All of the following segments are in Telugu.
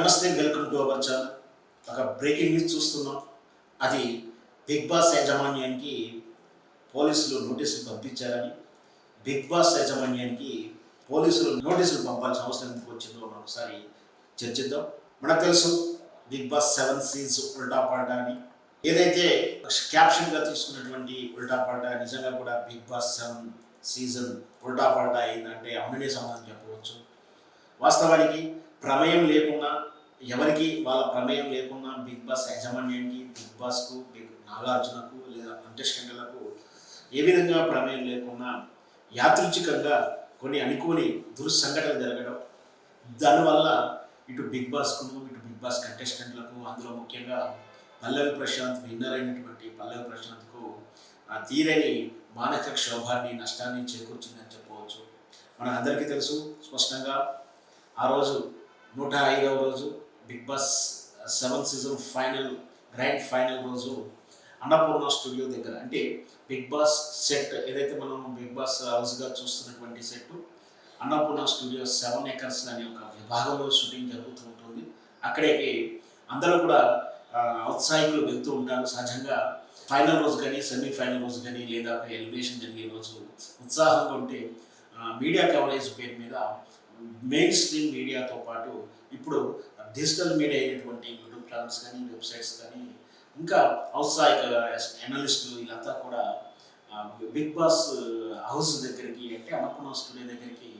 నమస్తే, వెల్కమ్ టు అవర్ ఛానల్. ఒక బ్రేకింగ్ న్యూస్ చూస్తున్నాం. అది బిగ్ బాస్ యాజమాన్యానికి పోలీసులు నోటీసులు పంపించారని, బిగ్ బాస్ యాజమాన్యానికి పోలీసులు నోటీసులు పంపాల్సిన అవసరం ఎందుకు వచ్చిందో మనం ఒకసారి చర్చిద్దాం. మనకు తెలుసు బిగ్ బాస్ 7 సీన్స్ ఉల్టా పల్టా అని. ఏదైతే క్యాప్షన్గా తీసుకున్నటువంటి ఉల్టా పల్టా నిజంగా కూడా బిగ్ బాస్ 7 సీజన్ ఉల్టా పల్టా అయిందంటే అవుననే సమాధానం చెప్పవచ్చు. వాస్తవానికి ప్రమేయం లేకుండా, ఎవరికి వాళ్ళ ప్రమేయం లేకుండా బిగ్ బాస్ యాజమాన్యానికి, బిగ్ బాస్కు, నాగార్జునకు లేదా కంటెస్టెంట్లకు ఏ విధంగా ప్రమేయం లేకుండా యాదృచ్ఛికంగా కొన్ని అనుకోని దుర్సంఘటనలు జరగడం, దానివల్ల ఇటు బిగ్ బాస్కును, ఇటు బిగ్ బాస్ కంటెస్టెంట్లకు, అందులో ముఖ్యంగా పల్లవి ప్రశాంత్ విన్నర్ అయినటువంటి పల్లవి ప్రశాంత్కు తీరని మానసిక క్షోభాన్ని, నష్టాన్ని చేకూర్చిందని చెప్పవచ్చు. మన అందరికీ తెలుసు స్పష్టంగా. ఆ రోజు 105వ రోజు Bigg Boss 7 season grand final రోజు అన్నపూర్ణ స్టూడియో దగ్గర, అంటే బిగ్ బాస్ సెట్ ఏదైతే మనం బిగ్ బాస్ హౌస్గా చూస్తున్నటువంటి సెట్ అన్నపూర్ణ స్టూడియో 7 ఎకర్స్ అనే ఒక విభాగంలో షూటింగ్ జరుగుతూ ఉంటుంది. అక్కడికి అందరూ కూడా ఔత్సాహికులు వెళ్తూ ఉంటారు. సహజంగా ఫైనల్ రోజు కానీ, సెమీఫైనల్ రోజు కానీ, లేదా ఎలిమినేషన్ జరిగే రోజు ఉత్సాహంగా ఉంటే మీడియా కవరేజ్ పేరు మీద మెయిన్ స్ట్రీమ్ మీడియాతో పాటు ఇప్పుడు డిజిటల్ మీడియా అయినటువంటి యూట్యూబ్ ఛానల్స్ కానీ, వెబ్సైట్స్ కానీ, ఇంకా ఔత్సాహిక అనలిస్టులు వీళ్ళంతా కూడా బిగ్ బాస్ హౌస్ దగ్గరికి, అంటే అన్నపూర్ణ స్టూడియో దగ్గరికి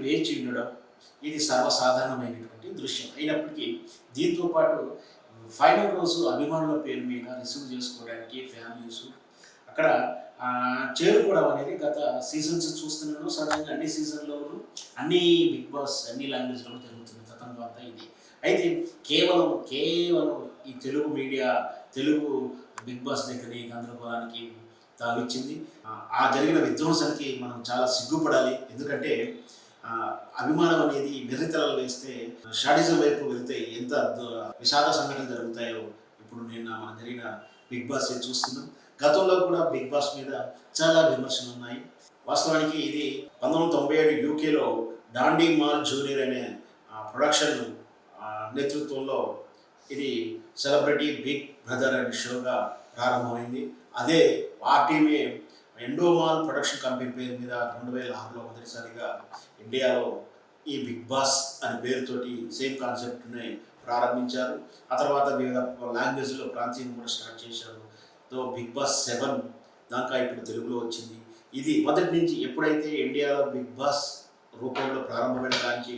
వేచి ఉండడం ఇది సర్వసాధారణమైనటువంటి దృశ్యం. అయినప్పటికీ దీంతో పాటు ఫైనల్ రోజు అభిమానుల పేరు మీద రిసీవ్ చేసుకోవడానికి ఫ్యామిలీస్ అక్కడ చేరుకోవడం అనేది గత సీజన్స్ చూస్తున్నాను. సడన్గా అన్ని సీజన్లోనూ అన్ని బిగ్ బాస్ అన్ని లాంగ్వేజ్లో జరుగుతుంది గతంలో అంతా ఇది. అయితే కేవలం ఈ Telugu media, Telugu Bigg Boss దగ్గర ఈ గందరగోళానికి తావిచ్చింది. ఆ జరిగిన విధ్వంసానికి మనం చాలా సిగ్గుపడాలి. ఎందుకంటే అభిమానం అనేది వెర్రితలలు వేస్తే, షాడిజం వైపు వెళ్తే ఎంత విషాద సంఘటనలు జరుగుతాయో ఇప్పుడు మనం జరిగిన బిగ్ బాస్ చూస్తున్నాం. గతంలో కూడా బిగ్ బాస్ మీద చాలా విమర్శలు ఉన్నాయి. వాస్తవానికి ఇది 1997 యూకేలో డాండీ మాల్ జూనియర్ అనే ప్రొడక్షన్ నేతృత్వంలో ఇది సెలబ్రిటీ బిగ్ బ్రదర్ అనే షోగా ప్రారంభమైంది. అదే ఆ టీమే ఎండోమాల్ ప్రొడక్షన్ కంపెనీ పేరు మీద 2006లో మొదటిసారిగా ఇండియాలో ఈ బిగ్ బాస్ అనే పేరుతోటి సేమ్ కాన్సెప్ట్ని ప్రారంభించారు. ఆ తర్వాత వివిధ లాంగ్వేజ్లో ప్రాంతీయం కూడా స్టార్ట్ చేశారు. బిగ్ బాస్ 7 దాకా ఇప్పుడు తెలుగులో వచ్చింది. ఇది మొదటి నుంచి ఎప్పుడైతే ఇండియాలో బిగ్ బాస్ రూపంలో ప్రారంభమైన కాంచి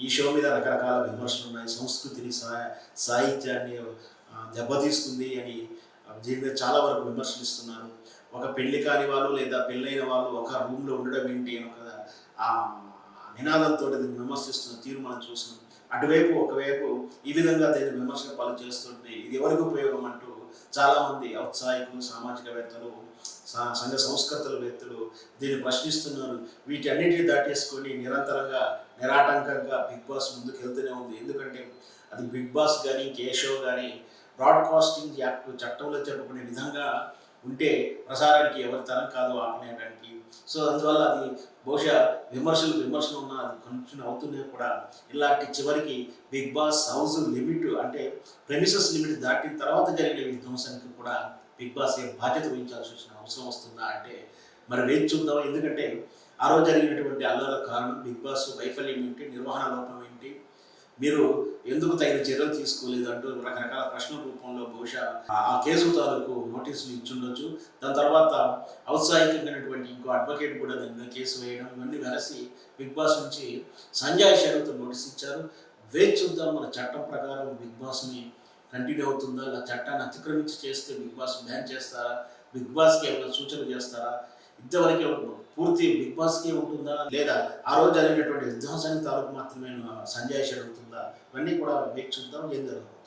ఈ షో మీద రకరకాల విమర్శలు ఉన్నాయి. సంస్కృతిని, సాహిత్యాన్ని దెబ్బతీస్తుంది అని దీని మీద చాలా వరకు విమర్శలు ఇస్తున్నారు. ఒక పెళ్లి కాని వాళ్ళు లేదా పెళ్ళైన వాళ్ళు ఒక రూమ్లో ఉండడం ఏంటి అని ఒక నినాదంతో దీన్ని విమర్శిస్తున్న తీరు మనం చూస్తున్నాం. ఒకవైపు ఈ విధంగా దీన్ని విమర్శల పాలు చేస్తుంటే ఇది ఎవరికి ఉపయోగం అంటూ చాలామంది ఔత్సాహికులు, సామాజికవేత్తలు, సంఘ సంస్కృతవేత్తలు దీన్ని ప్రశ్నిస్తున్నారు. వీటన్నిటిని దాటేసుకొని నిరంతరంగా నిరాటంకంగా బిగ్ బాస్ ముందుకు వెళ్తూనే ఉంది. ఎందుకంటే అది బిగ్ బాస్ కానీ, షో కానీ బ్రాడ్కాస్టింగ్ యాక్ట్ చట్టంలో చెప్పుకునే విధంగా ఉంటే ప్రసారానికి ఎవరి తరం కాదు ఆపనేయడానికి. సో అందువల్ల అది బహుశా విమర్శలు ఉన్నా అది కొంచెం అవుతున్నాయి కూడా. ఇలాంటి చివరికి బిగ్ బాస్ హౌస్ లిమిట్, అంటే ప్రెమిసెస్ లిమిట్ దాటిన తర్వాత జరిగిన విధ్వంసానికి కూడా బిగ్ బాస్ బాధ్యత వహించాల్సి వచ్చిన అవసరం వస్తుందా అంటే మరి వేచి చూద్దాం. ఎందుకంటే ఆ రోజు జరిగినటువంటి అల్లర్ల కారణం బిగ్ బాస్ వైఫల్యం ఏంటి, నిర్వహణ లోపం ఏంటి, మీరు ఎందుకు తగిన చర్యలు తీసుకోలేదు అంటూ రకరకాల ప్రశ్నల రూపంలో బహుశా ఆ కేసు తాలూకు నోటీసులు ఇచ్చుండొచ్చు. దాని తర్వాత ఔత్సాహికంగానటువంటి ఇంకో అడ్వకేట్ కూడా దాని మీద కేసు వేయడం, ఇవన్నీ వెరసి బిగ్ బాస్ నుంచి సంజయ్ షెరూతో నోటీస్ ఇచ్చారు. వేచి చూద్దాం. మన చట్టం ప్రకారం బిగ్ బాస్ని కంటిన్యూ అవుతుందా, ఇలా చట్టాన్ని అతిక్రమించి చేస్తే బిగ్ బాస్ బ్యాన్ చేస్తారా, బిగ్ బాస్కి ఏమైనా సూచన చేస్తారా, ఇంతవరకే పూర్తి బిగ్ బాస్కే ఉంటుందా, లేదా ఆ రోజు జరిగినటువంటి విధ్వంసానికి తాలూకు మాత్రమే సంజయ్ షెరూతుందా, ఇవన్నీ కూడా వేచి చూద్దాం ఏం జరుగుతుంది.